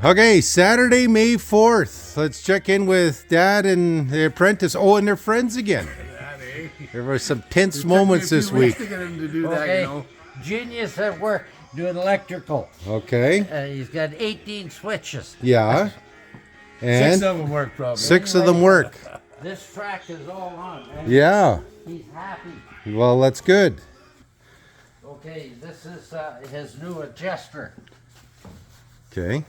Okay, Saturday, May 4th. Let's check in with Dad and the apprentice. Oh, and they're friends again. There were some tense moments this week. To get him to do Okay, that, you know. genius at work doing electrical. Okay. He's got 18 switches. Yeah. And 6 of them work, probably. 6 of them work. This track is all on. And Yeah. He's happy. Well, that's good. Okay, this is his new adjuster. Okay.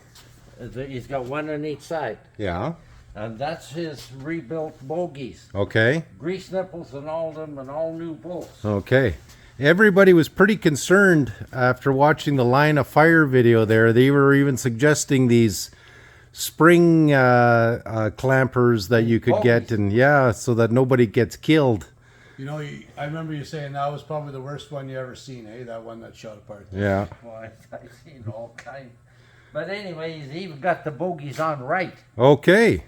He's got one on each side. Yeah. And that's his rebuilt bogies. Okay. Grease nipples and all them and all new bolts. Okay. Everybody was pretty concerned after watching the line of fire video there. They were even suggesting these spring clampers that you could get, and yeah, so that nobody gets killed. You know, I remember you saying that was probably the worst one you ever seen, eh? That one that shot apart. Yeah. Well, I've seen all kinds. But anyway, he's even got the bogies on right. Okay.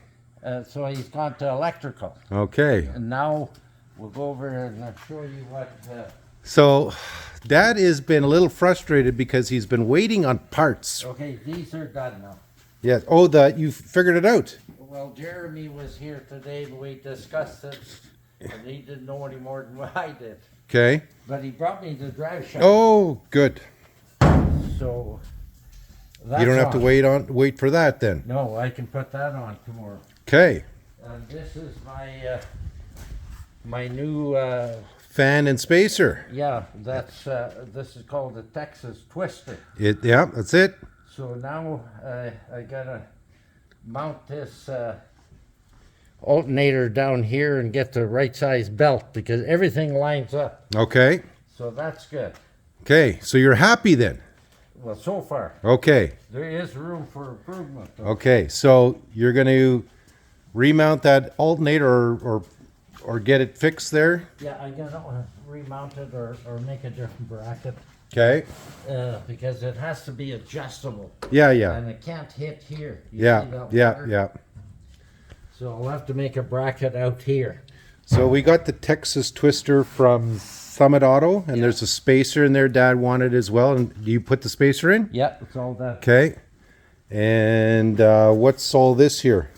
So he's gone to electrical. Okay. And now we'll go over and I'll show you what... So, Dad has been a little frustrated because he's been waiting on parts. Okay, these are done now. Yes. Oh, you figured it out. Well, Jeremy was here today and we discussed it, and he didn't know any more than what I did. Okay. But he brought me the drive shaft. Oh, good. So that's You don't have to on. wait for that then. No, I can put that on tomorrow. Okay. And this is my my new Fan and spacer. yeah. That's this is called the Texas Twister. Yeah, that's it. So now I gotta mount this alternator down here and get the right size belt because everything lines up. Okay. So that's good. Okay. So you're happy then. Well, so far Okay. there is room for improvement, though. Okay. So you're going to remount that alternator or get it fixed there. Yeah, I'm gonna remount it or make a different bracket Okay. because it has to be adjustable Yeah. Yeah. and it can't hit here. You see Yeah. that Yeah. wire? Yeah. So I'll have to make a bracket out here. So we got the Texas Twister from Summit Auto, and Yeah. there's a spacer in there Dad wanted as well. And do you put the spacer in? Yeah, it's all that. Okay. And what's all this here?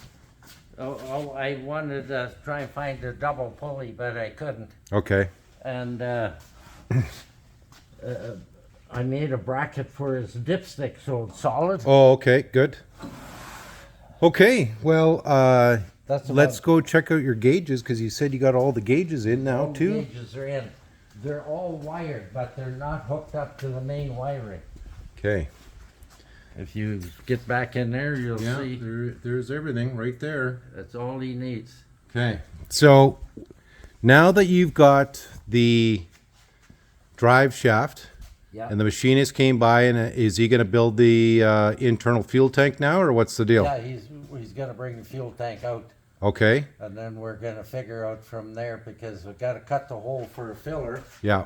I wanted to try and find a double pulley, but I couldn't. Okay. And I made a bracket for his dipstick, so it's solid. Oh, okay. Good. Okay. Well, That's let's about- go check out your gauges because you said you got all the gauges in now all the too. gauges are in. They're all wired, but they're not hooked up to the main wiring. Okay. If you get back in there, you'll see there's everything right there. that's all he needs. Okay. So now that you've got the drive shaft Yeah. and the machinist came by, and is he going to build the internal fuel tank now, or what's the deal? Yeah, he's gonna bring the fuel tank out, Okay. and then we're gonna figure out from there because we gotta cut the hole for a filler, Yeah.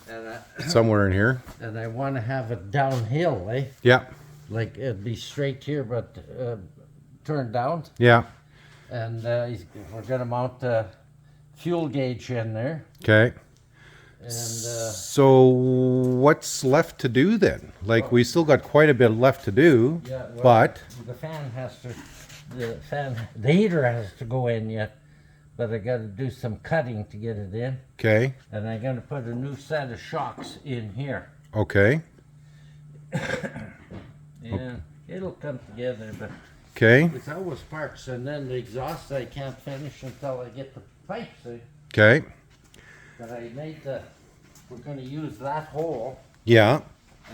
and Somewhere in here. I want to have it downhill, eh? Yeah. Like it'd be straight here, but turned down. Yeah. And we're gonna mount the fuel gauge in there, Okay. and So what's left to do then? Like we still got quite a bit left to do, yeah, well, but the fan has to, the heater has to go in yet, but I got to do some cutting to get it in, okay. and I'm gonna put a new set of shocks in here. Okay. Yeah, it'll come together, but Okay. it's always parts, and then the exhaust I can't finish until I get the pipes in. Okay. But I made we're gonna use that hole, Yeah.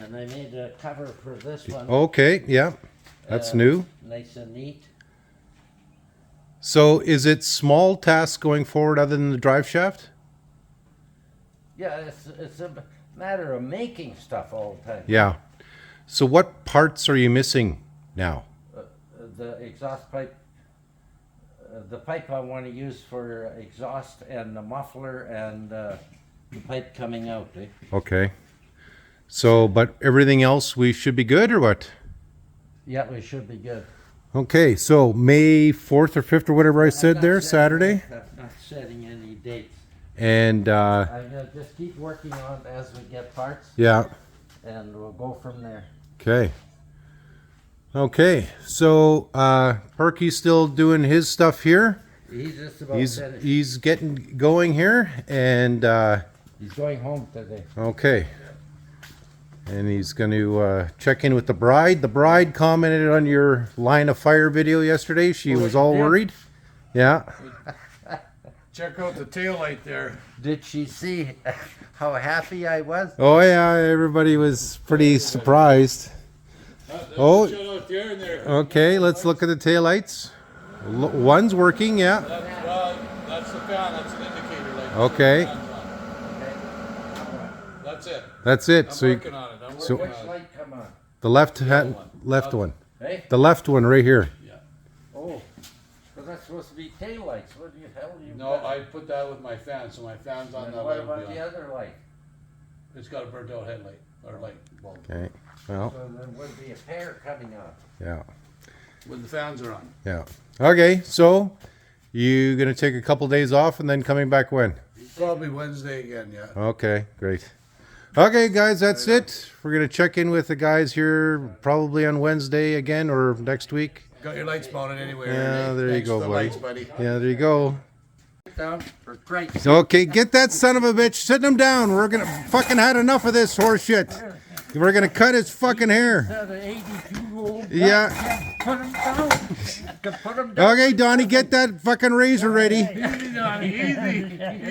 and I made a cover for this one. Okay. Yeah. That's new. Nice and neat. So is it small tasks going forward other than the drive shaft? Yeah, it's a matter of making stuff all the time. Yeah. So what parts are you missing now? The exhaust pipe, the pipe I want to use for exhaust, and the muffler, and the pipe coming out. Eh? Okay. So, but everything else we should be good or what? Yeah, we should be good. Okay. So May 4th or 5th or whatever I said I'm there, not setting- Saturday. I'm not setting any dates. And I'm gonna just keep working on it as we get parts, yeah. and we'll go from there. Okay. Okay, so Perky's still doing his stuff here. He's just about He's finished. he's getting going here, and He's going home today. okay. And he's going to check in with the bride. The bride commented on your line of fire video yesterday. She was all worried. Yeah. Check out the tail light there. Did she see how happy I was? Oh yeah, everybody was pretty surprised. Oh. Shut out there and there. Okay, let's look at the taillights. One's working, yeah. That's the fan. That's an indicator light. Okay. That's it. That's it. I'm So you, working on it. I'm so- working Which on it. light come on? the left one. Hey? The left one right here. Yeah. Oh, but that's supposed to be tail lights. What the hell you No, I put that with my fan, so my fan's on And that what light. will about be the on. other light? It's got a burnt out headlight or light bulb. Okay. Well, So there would be a pair coming on. yeah. When the fans are on. Yeah. Okay, so you gonna take a couple days off and then coming back when? Probably Wednesday again, yeah. Okay, great. Okay, guys, that's it. We're gonna check in with the guys here probably on Wednesday again or next week. Got your lights mounted anywhere. Yeah, there you Thanks go, for the buddy. lights, buddy. Yeah, there you go. Down for stripes. Okay, get that son of a bitch. Sit him down. We're gonna fucking had enough of this horse shit. We're gonna cut his fucking hair. That 82-year-old Yeah. put him down. Put him down. Okay, Donnie, get that fucking razor ready. Easy, Donnie, easy.